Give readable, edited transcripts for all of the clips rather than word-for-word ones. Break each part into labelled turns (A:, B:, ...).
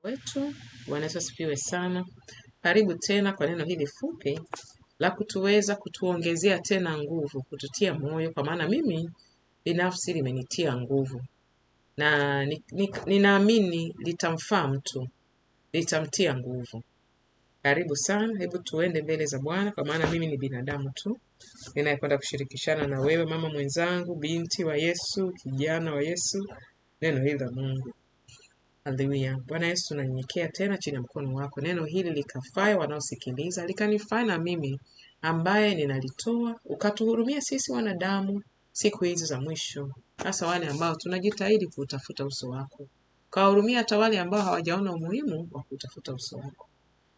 A: wetu. Bwana Yesu asifiwe sana. Karibu tena kwa neno hili fupi la kutuongezea tena nguvu, kututia moyo, kwa maana mimi binafsi limenitia nguvu na ninaamini litamfaa mtu, litamtia nguvu. Karibu sana, hebu tuende mbele za Bwana, kwa maana mimi ni binadamu tu ninayekwenda kushirikishana na wewe, mama mwenzangu, binti wa Yesu, kijana wa Yesu, neno hili la Mungu. Haleluya. Bwana Yesu, tunanyenyekea tena chini ya mkono wako. Neno hili likafae wanaosikiliza, likanifaa na mimi ambaye ninalitoa, ukatuhurumia sisi wanadamu siku hizi za mwisho, hasa wale ambao tunajitahidi kutafuta uso wako. Kawahurumia hata wale ambao hawajaona umuhimu wa kutafuta uso wako.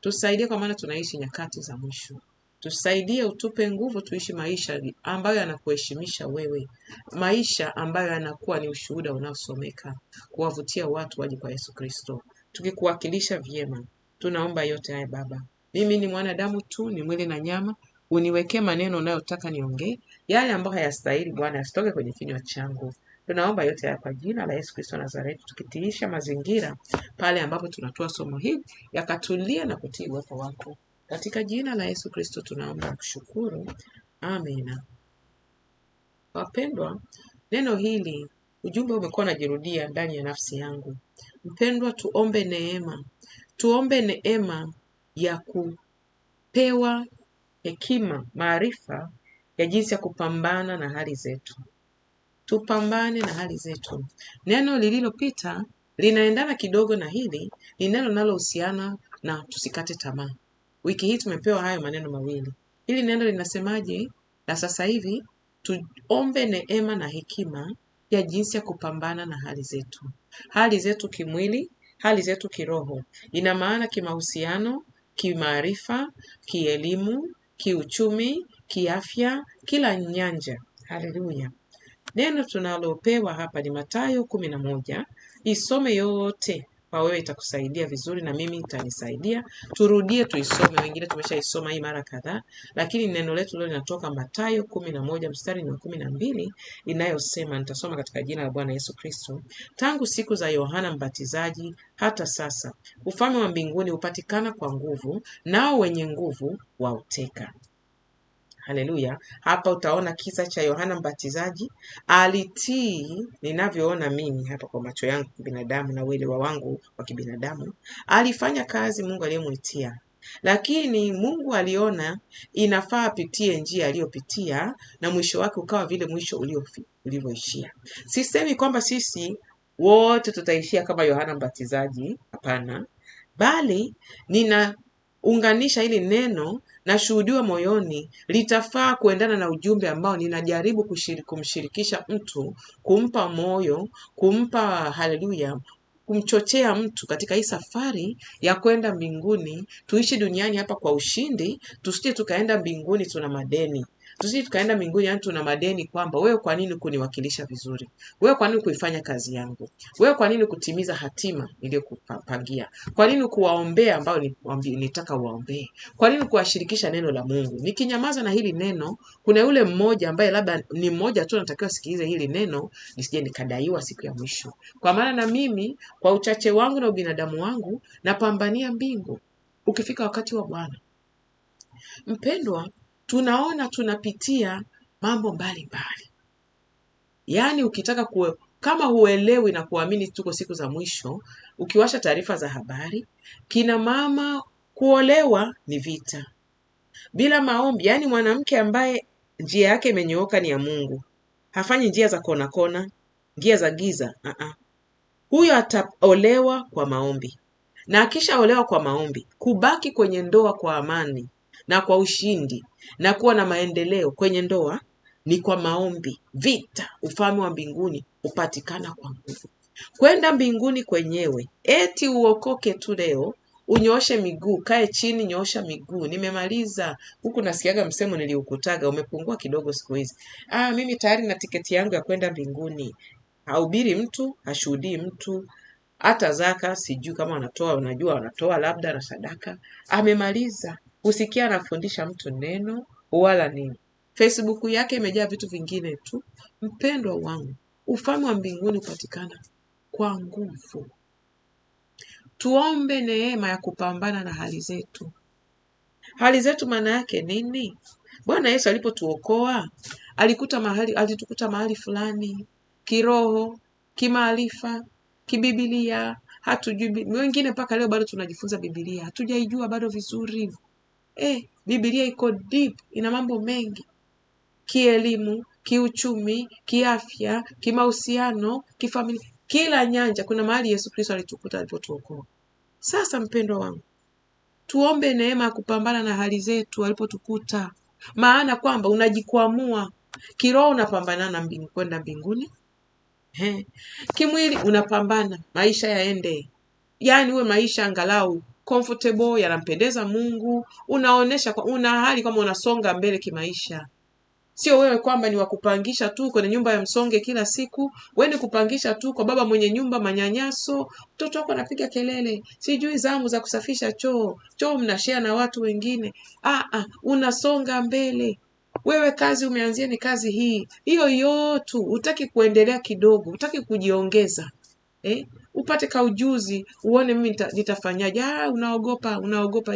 A: Tusaidie, kwa maana tunaishi nyakati za mwisho. Tusaidie, utupe nguvu tuishi maisha ambayo yanakuheshimisha wewe, maisha ambayo yanakuwa ni ushuhuda unaosomeka, kuwavutia watu waje kwa Yesu Kristo, tukikuwakilisha vyema. Tunaomba yote haya Baba. Mimi ni mwanadamu tu, ni mwili na nyama. Uniwekee maneno unayotaka niongee, yale ambayo hayastahili Bwana yasitoke kwenye kinywa changu. Tunaomba yote haya kwa jina la Yesu Kristo Nazareti, tukitiisha mazingira pale ambapo tunatoa somo hili yakatulia na kutii uwepo wako. Katika jina la Yesu Kristo tunaomba kushukuru. Amina. Wapendwa, neno hili, ujumbe umekuwa unajirudia ndani ya nafsi yangu. Mpendwa, tuombe neema. Tuombe neema ya kupewa hekima, maarifa ya jinsi ya kupambana na hali zetu. Tupambane na hali zetu. Neno lililopita linaendana kidogo na hili, ni neno linalohusiana na tusikate tamaa. Wiki hii tumepewa hayo maneno mawili. Hili neno linasemaje? Na sasa hivi tuombe neema na hekima ya jinsi ya kupambana na hali zetu. Hali zetu kimwili, hali zetu kiroho. Ina maana kimahusiano, kimaarifa, kielimu, kiuchumi, kiafya, kila nyanja. Haleluya. Neno tunalopewa hapa ni Mathayo 11. Isome yote kwa wewe, itakusaidia vizuri na mimi itanisaidia. Turudie tuisome, wengine tumeshaisoma hii mara kadhaa, lakini neno letu leo linatoka Mathayo 11 mstari wa 12 inayosema, nitasoma katika jina la Bwana Yesu Kristo. Tangu siku za Yohana Mbatizaji hata sasa, ufalme wa mbinguni hupatikana kwa nguvu, nao wenye nguvu wauteka. Haleluya. Hapa utaona kisa cha Yohana Mbatizaji. Alitii, ninavyoona mimi hapa kwa macho yangu kibinadamu na uelewa wangu wa kibinadamu. Alifanya kazi Mungu aliyemuitia, lakini Mungu aliona inafaa apitie njia aliyopitia, na mwisho wake ukawa vile mwisho ulivyoishia. Sisemi kwamba sisi wote tutaishia kama Yohana Mbatizaji, hapana, bali ninaunganisha hili neno na shuhudiwa moyoni litafaa kuendana na ujumbe ambao ninajaribu kumshirikisha mtu, kumpa moyo, kumpa haleluya, kumchochea mtu katika hii safari ya kwenda mbinguni. Tuishi duniani hapa kwa ushindi, tusije tukaenda mbinguni tuna madeni. Tusije tukaenda mbinguni yani tuna madeni, kwamba wewe kwa nini kuniwakilisha vizuri? Wewe kwa nini kuifanya kazi yangu? Wewe kwa nini kutimiza hatima niliyokupangia? Kwa nini kuwaombea ambao nitaka waombee? Kwa nini kuwashirikisha neno la Mungu? Nikinyamaza na hili neno, kuna yule mmoja ambaye labda ni mmoja tu anatakiwa sikilize hili neno, nisije nikadaiwa siku ya mwisho. Kwa maana na mimi kwa uchache wangu na ubinadamu wangu napambania mbingu ukifika wakati wa Bwana. Mpendwa, tunaona tunapitia mambo mbalimbali. Yaani ukitaka kama huelewi na kuamini tuko siku za mwisho, ukiwasha taarifa za habari, kina mama kuolewa ni vita. Bila maombi, yaani mwanamke ambaye njia yake imenyooka ni ya Mungu, hafanyi njia za kona kona, njia za giza, huyo ataolewa kwa maombi. Na akishaolewa kwa maombi, kubaki kwenye ndoa kwa amani na kwa ushindi na kuwa na maendeleo kwenye ndoa ni kwa maombi. Vita, ufalme wa mbinguni hupatikana kwa nguvu. Kwenda mbinguni kwenyewe, eti uokoke tu leo, unyooshe miguu, kae chini, nyoosha miguu, nimemaliza. Huku nasikiaga msemo niliukutaga, umepungua kidogo siku hizi. Mimi tayari na tiketi yangu ya kwenda mbinguni. Haubiri mtu, hashuhudii mtu, hata zaka sijui kama wanatoa, unajua wanatoa labda na sadaka. Amemaliza. Usikia anafundisha mtu neno wala nini. Facebook yake imejaa vitu vingine tu. Mpendwa wangu, ufalme wa mbinguni hupatikana kwa nguvu. tuombe neema ya kupambana na hali zetu. Hali zetu maana yake nini? Bwana Yesu alipotuokoa, alitukuta mahali fulani, kiroho, kimaarifa, kibibilia, hatujui. Wengine mpaka leo bado tunajifunza Biblia, hatujaijua bado vizuri. Biblia iko deep, ina mambo mengi. Kielimu, kiuchumi, kiafya, kimahusiano, kifamilia, kila nyanja kuna mahali Yesu Kristo alitukuta alipotuokoa. Sasa mpendwa wangu, tuombe neema ya kupambana na hali zetu alipotukuta. Maana kwamba unajikwamua kiroho, unapambana na kwenda mbinguni. Kimwili unapambana maisha yaende, yani uwe maisha angalau comfortable, yanampendeza Mungu, unaonesha kwa una hali kama unasonga mbele kimaisha. Sio wewe kwamba ni wakupangisha tu kwenye nyumba ya msonge kila siku, wewe ni kupangisha tu kwa baba mwenye nyumba, manyanyaso, mtoto wako anapiga kelele, sijui zamu za kusafisha choo mnashare na watu wengine. Unasonga mbele. Wewe kazi umeanzia ni kazi hii. Hiyo yote utaki kuendelea kidogo, utaki kujiongeza. Upate kaujuzi, uone mimi nitafanyaje. Unaogopa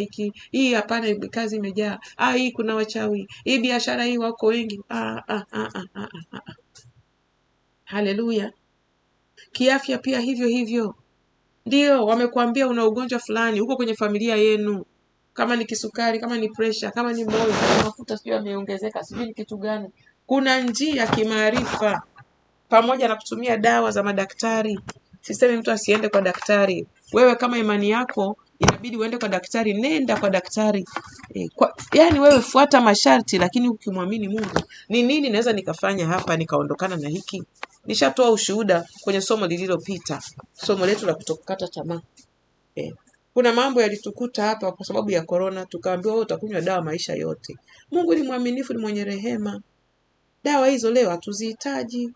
A: hii hapana, kazi imejaa. Hii kuna wachawi. Hii biashara hii wako wengi. Haleluya. Kiafya pia hivyo. Ndio wamekuambia una ugonjwa fulani huko kwenye familia yenu. Kama ni kisukari, kama ni pressure, kama ni moyo, kama mafuta sio yameongezeka, sijui ni kitu gani. Kuna njia kimaarifa pamoja na kutumia dawa za madaktari. Sisemi mtu asiende kwa daktari. Wewe kama imani yako inabidi uende kwa daktari, nenda kwa daktari. Yani wewe fuata masharti, lakini ukimwamini Mungu, ni nini naweza nikafanya hapa nikaondokana na hiki? Nishatoa ushuhuda kwenye somo lililopita, somo letu la kutokata tamaa. Kuna mambo yalitukuta hapa kwa sababu ya corona, tukaambiwa wewe utakunywa dawa maisha yote. Mungu ni mwaminifu, ni mwenye rehema. Dawa hizo leo hatuzihitaji.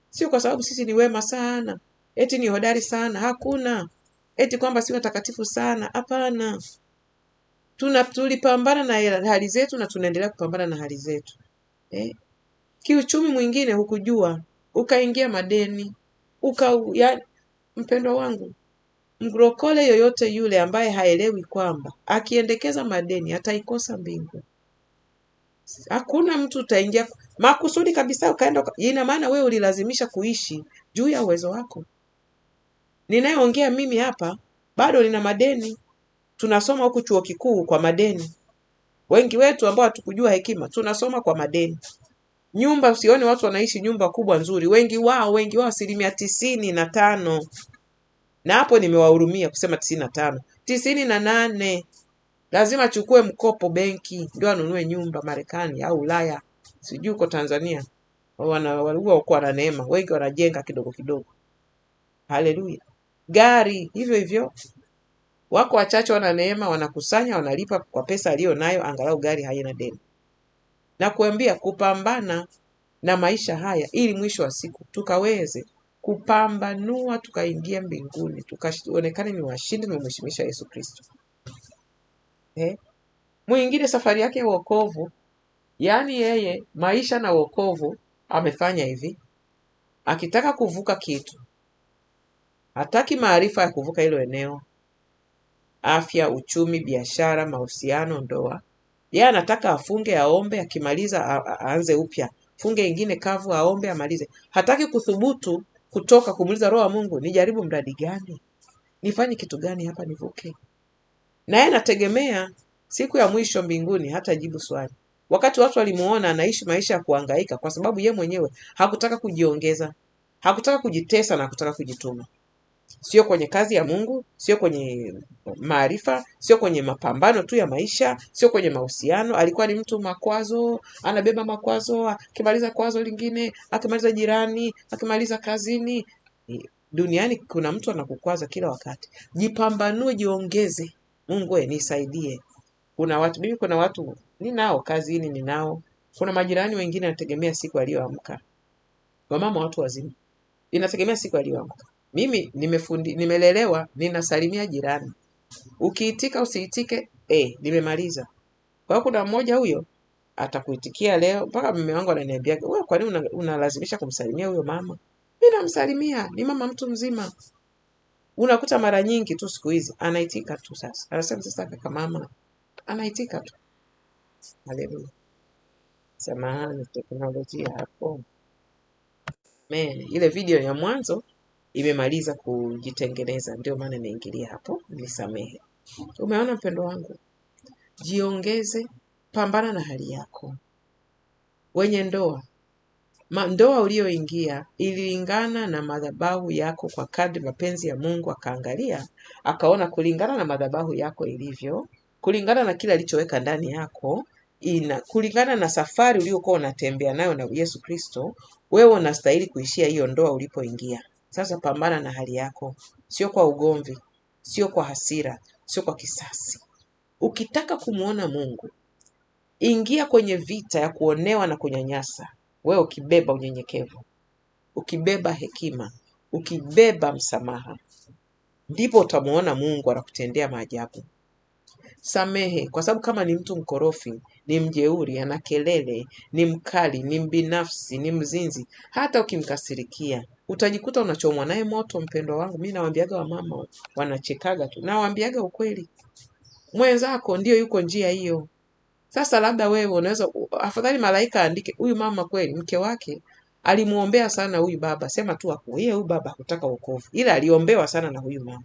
A: Sio kwa sababu sisi ni wema sana, eti ni hodari sana, hakuna. Eti kwamba si watakatifu sana, hapana. Tulipambana na hali zetu na tunaendelea kupambana na hali zetu. Kiuchumi mwingine hukujua, ukaingia madeni, mpendwa wangu, mgrokole yoyote yule ambaye haelewi kwamba akiendekeza madeni ataikosa mbingu. Hakuna mtu utaingia makusudi kabisa ukaenda, ina maana wewe ulilazimisha kuishi juu ya uwezo wako. Ninayeongea mimi hapa bado nina madeni. Tunasoma huku chuo kikuu kwa madeni. Wengi wetu ambao hatukujua hekima tunasoma kwa madeni. Nyumba, usione watu wanaishi nyumba kubwa nzuri, wengi wao 95%. Na hapo nimewahurumia kusema 95. 98 lazima chukue mkopo benki ndio anunue nyumba Marekani au Ulaya. Sijui uko Tanzania. Walikuwa na neema, wengi wanajenga kidogo kidogo. Haleluya. Gari hivyo. Wako wachache wana neema, wanakusanya, wanalipa kwa pesa aliyo nayo, angalau gari haina deni. Na kuambia kupambana na maisha haya ili mwisho wa siku tukaweze kupambanua, tukaingia mbinguni, tukaonekane ni washindi na kumheshimisha Yesu Kristo. Mwingine safari yake ya wokovu, yani yeye maisha na wokovu amefanya hivi. Akitaka kuvuka kitu, hataki maarifa ya kuvuka hilo eneo. Afya, uchumi, biashara, mahusiano, ndoa. Yeye anataka afunge, aombe, akimaliza aanze upya. Funge ingine kavu, aombe, amalize. Hataki kuthubutu kutoka kumuuliza Roho wa Mungu, nijaribu mradi gani? Nifanye kitu gani hapa nivuke? Na yeye anategemea siku ya mwisho mbinguni hata jibu swali. Wakati watu walimuona anaishi maisha ya kuhangaika kwa sababu ye mwenyewe hakutaka kujiongeza, hakutaka kujitesa na hakutaka kujituma. Sio kwenye kazi ya Mungu, sio kwenye maarifa, sio kwenye mapambano tu ya maisha, sio kwenye mahusiano. Alikuwa ni mtu makwazo, anabeba makwazo, akimaliza kwazo lingine, akimaliza jirani, akimaliza kazini. Duniani kuna mtu anakukwaza kila wakati. Jipambanue, jiongeze. Mungu nisaidie. Kuna watu ninao kazini, ninao. Kuna majirani wengine wanategemea siku aliyoamka. Wamama, watu wazima, inategemea siku aliyoamka. Mimi nimelelewa ninasalimia jirani. Ukiitika usiitike, nimemaliza. Kwa hiyo kuna mmoja huyo atakuitikia leo, mpaka mume wangu ananiambia, wewe kwa nini unalazimisha kumsalimia huyo mama? Mimi namsalimia, ni mama mtu mzima. Unakuta mara nyingi tu siku hizi anaitika tu sasa. Anasema sasa kaka mama, anaitika tu. Haleluya. Samahani teknolojia hapo. Ile video ya mwanzo imemaliza kujitengeneza, ndio maana nimeingilia hapo, nisamehe. Umeona mpendo wangu? Jiongeze, pambana na hali yako. Wenye ndoa, ndoa ulioingia ililingana na madhabahu yako kwa kadri mapenzi ya Mungu akaangalia, akaona kulingana na madhabahu yako ilivyo, kulingana na kila alichoweka ndani yako, kulingana na safari uliokuwa unatembea nayo na Yesu Kristo, wewe unastahili kuishia hiyo ndoa ulipoingia. Sasa pambana na hali yako, sio kwa ugomvi, sio kwa hasira, sio kwa kisasi. Ukitaka kumuona Mungu, ingia kwenye vita ya kuonewa na kunyanyasa. Wewe ukibeba unyenyekevu, ukibeba hekima, ukibeba msamaha, ndipo utamuona Mungu anakutendea maajabu. Samehe, kwa sababu kama ni mtu mkorofi, ni mjeuri, ana kelele, ni mkali, ni mbinafsi, ni mzinzi, hata ukimkasirikia utajikuta unachomwa naye moto. Mpendwa wangu, mimi nawaambiaga wamama wanachekaga tu, nawaambiaga ukweli. Mwenzako ndio yuko njia hiyo. Sasa labda wewe unaweza, afadhali malaika andike huyu mama kweli mke wake alimuombea sana huyu baba, sema tu hapo yeye huyu baba hakutaka wokovu, ila aliombewa sana na huyu mama,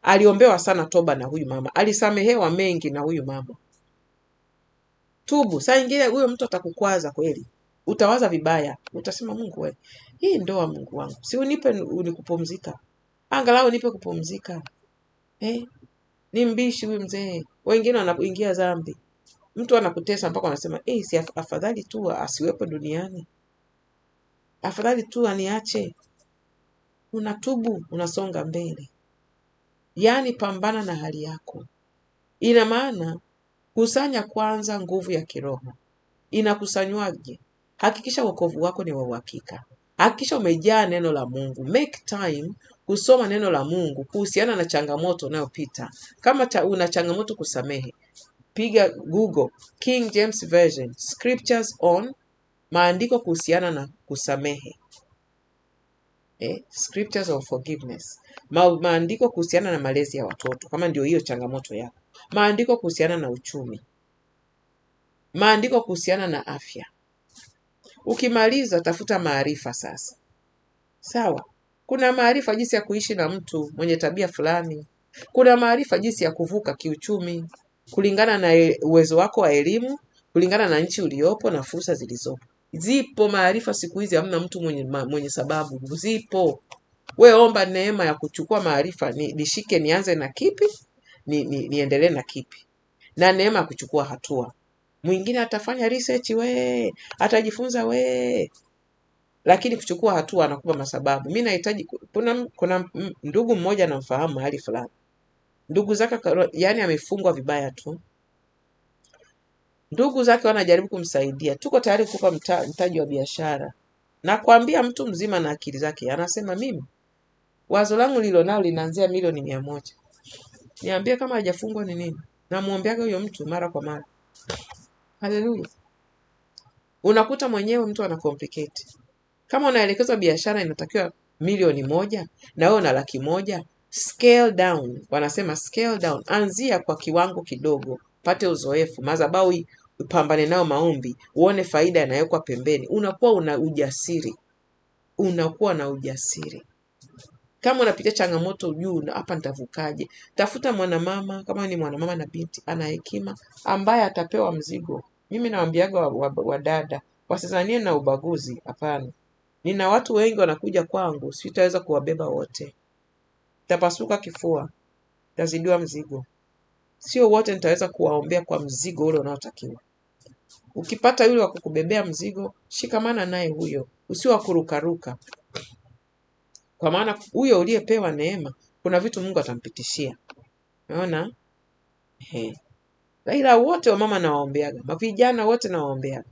A: aliombewa sana toba na huyu mama, alisamehewa mengi na huyu mama. Tubu. Saa nyingine huyo mtu atakukwaza kweli, utawaza vibaya, utasema Mungu wewe, hii ndoa Mungu wangu, si unipe unikupumzika, angalau nipe kupumzika. Ni mbishi huyu mzee. Wengine wanapoingia dhambi, mtu anakutesa mpaka anasema si afadhali tu asiwepo duniani, afadhali tu aniache. Unatubu, unasonga mbele. Yaani pambana na hali yako. Ina maana kusanya kwanza nguvu ya kiroho. Inakusanywaje? Hakikisha wokovu wako ni wa uhakika. Hakikisha umejaa neno la Mungu. Make time kusoma neno la Mungu kuhusiana na changamoto unayopita. Kama una changamoto kusamehe, piga Google King James Version scriptures on maandiko kuhusiana na kusamehe. Scriptures of forgiveness. Maandiko kuhusiana na malezi ya watoto kama ndio hiyo changamoto yako. Maandiko kuhusiana na uchumi. Maandiko kuhusiana na afya. Ukimaliza tafuta maarifa sasa. Sawa? Kuna maarifa jinsi ya kuishi na mtu mwenye tabia fulani. Kuna maarifa jinsi ya kuvuka kiuchumi kulingana na uwezo wako wa elimu, kulingana na nchi uliopo na fursa zilizopo. Zipo maarifa siku hizi, hamna mtu mwenye sababu. Zipo. We omba neema ya kuchukua maarifa, nishike nianze na kipi, niendelee na kipi. Na neema ya kuchukua hatua. Mwingine atafanya research atajifunza lakini kuchukua hatua anakupa masababu. Mimi nahitaji kuna ndugu mmoja namfahamu mahali fulani. Ndugu zake yani amefungwa vibaya tu. Ndugu zake wanajaribu kumsaidia. Tuko tayari kukupa mtaji wa biashara. Na kuambia mtu mzima na akili zake. Anasema mimi wazo langu nililonalo linaanzia milioni 100. Niambie kama hajafungwa ni nini? Namuombeaga huyo mtu mara kwa mara. Haleluya. Unakuta mwenyewe mtu ana complicate. Kama unaelekezwa biashara inatakiwa milioni 1 na wewe una 100,000, scale down. Wanasema scale down. Anzia kwa kiwango kidogo, pate uzoefu, madhabahu upambane nao maombi, uone faida inayowekwa pembeni. Unakuwa una ujasiri. Unakuwa na ujasiri. Kama unapitia changamoto juu hapa nitavukaje? Tafuta mwanamama, kama ni mwanamama na binti ana hekima ambaye atapewa mzigo. Mimi nawaambiaga wadada wasizanie na ubaguzi, hapana. Nina watu wengi wanakuja kwangu, sitaweza kuwabeba wote. Tapasuka kifua, tazidiwa mzigo. Sio wote nitaweza kuwaombea kwa mzigo ule unaotakiwa. Ukipata yule wa kukubebea mzigo, shikamana naye huyo, usiwa kurukaruka. Kwa maana huyo uliyepewa neema, kuna vitu Mungu atampitishia. Unaona? Ila wote wamama nawaombeaga, mavijana wote nawaombeaga.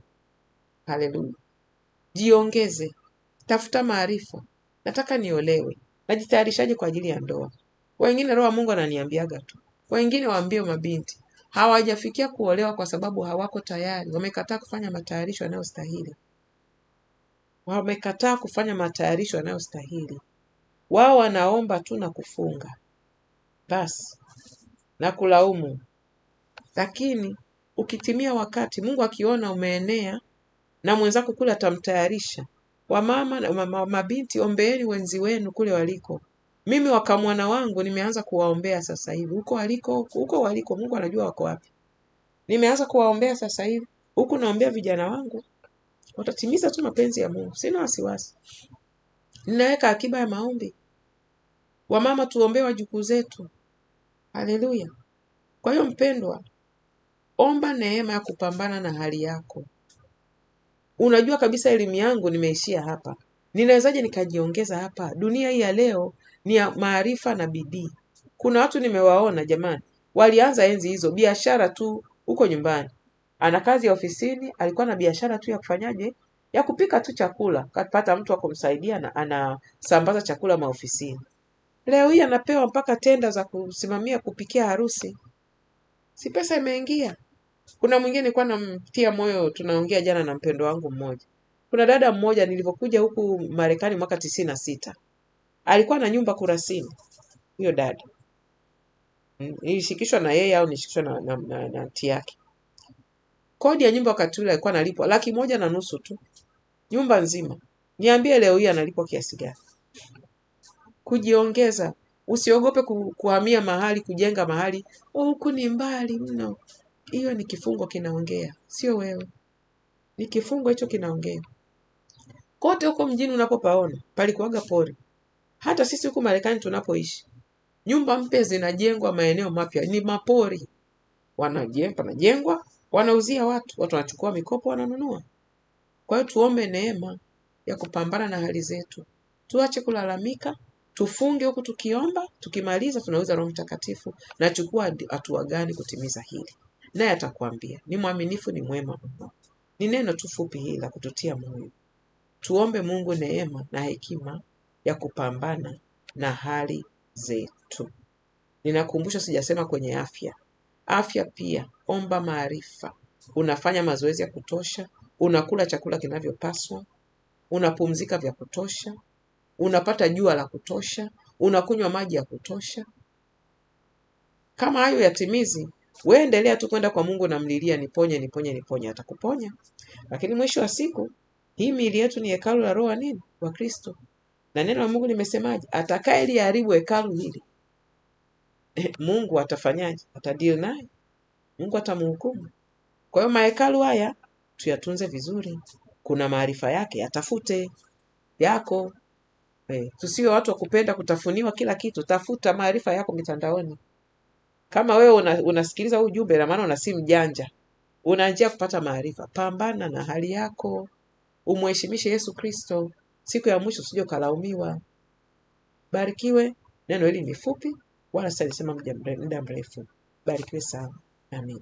A: Haleluya. Jiongeze, tafuta maarifa. Nataka niolewe. Najitayarishaje kwa ajili ya ndoa? Wengine roho Mungu ananiambiaga tu. Wengine waambie mabinti hawajafikia kuolewa kwa sababu hawako tayari. Wamekataa kufanya matayarisho yanayostahili. Wamekataa kufanya matayarisho yanayostahili. Wao wanaomba tu na kufunga basi na kulaumu. Lakini ukitimia wakati, Mungu akiona umeenea na mwenzako kule atamtayarisha. Wamama na mabinti, ombeeni wenzi wenu kule waliko. Mimi wakamwana wangu nimeanza kuwaombea sasa hivi. Huko waliko Mungu anajua wako wapi. Nimeanza kuwaombea sasa hivi. Huku naombea vijana wangu. Watatimiza tu mapenzi ya Mungu. Sina wasiwasi. Ninaweka akiba ya maombi. Wamama tuombee wajukuu zetu. Haleluya. Kwa hiyo mpendwa, omba neema ya kupambana na hali yako. Unajua kabisa elimu yangu nimeishia hapa. Ninawezaje nikajiongeza hapa? Dunia hii ya leo ni ya maarifa na bidii. Kuna watu nimewaona jamani, walianza enzi hizo biashara tu huko nyumbani. Ana kazi ya ofisini, alikuwa na biashara tu ya kufanyaje? Ya kupika tu chakula. Kapata mtu wa kumsaidia na anasambaza chakula maofisini. Leo hii anapewa mpaka tenda za kusimamia kupikia harusi. Si pesa imeingia? Kuna mwingine nilikuwa namtia moyo, tunaongea jana na mpendo wangu mmoja. Kuna dada mmoja nilipokuja huku Marekani mwaka 96. Alikuwa na nyumba Kurasini. Huyo dada. Nilishikishwa na yeye au nilishikishwa na aunti yake. Kodi ya nyumba wakati ule alikuwa analipwa 1,500,000 tu. Nyumba nzima. Niambie leo hii analipwa kiasi gani? Kujiongeza. Usiogope kuhamia mahali, kujenga mahali. Huku ni mbali mno. Hiyo ni kifungo kinaongea. Sio wewe. Ni kifungo hicho kinaongea. Kote huko mjini unapopaona, palikuwaga pori. Hata sisi huku Marekani tunapoishi. Nyumba mpya zinajengwa maeneo mapya, ni mapori. Wanajengwa, wanauzia watu wanachukua mikopo wananunua. Kwa hiyo tuombe neema ya kupambana na hali zetu. Tuache kulalamika, tufunge huku tukiomba, tukimaliza tunauza Roho Mtakatifu na chukua hatua gani kutimiza hili. Naye atakwambia, ni mwaminifu, ni mwema mno. Ni neno tu fupi hili la kututia moyo. Tuombe Mungu neema na hekima ya kupambana na hali zetu. Ninakumbusha sijasema kwenye afya. Afya pia, omba maarifa. Unafanya mazoezi ya kutosha, unakula chakula kinavyopaswa, unapumzika vya kutosha, unapata jua la kutosha, unakunywa maji ya kutosha. Kama hayo yatimizi, wewe endelea tu kwenda kwa Mungu na mlilia, niponye, atakuponya. Lakini mwisho wa siku, hii miili yetu ni hekalu la Roho nini? Wa Kristo. Na neno la Mungu limesemaje? Atakayeliharibu hekalu hili, Mungu atafanyaje? Atadeal naye. Mungu atamhukumu. Kwa hiyo mahekalu haya tuyatunze vizuri. Kuna maarifa yake, yatafute yako. Tusiwe watu wa kupenda kutafuniwa kila kitu. Tafuta maarifa yako mitandaoni. Kama wewe unasikiliza ujumbe na maana una simu janja, una njia kupata maarifa. Pambana na hali yako. Umheshimishe Yesu Kristo. Siku ya mwisho usije ukalaumiwa. Barikiwe. Neno hili ni fupi, wala sitalisema muda mrefu. Barikiwe sana. Amen.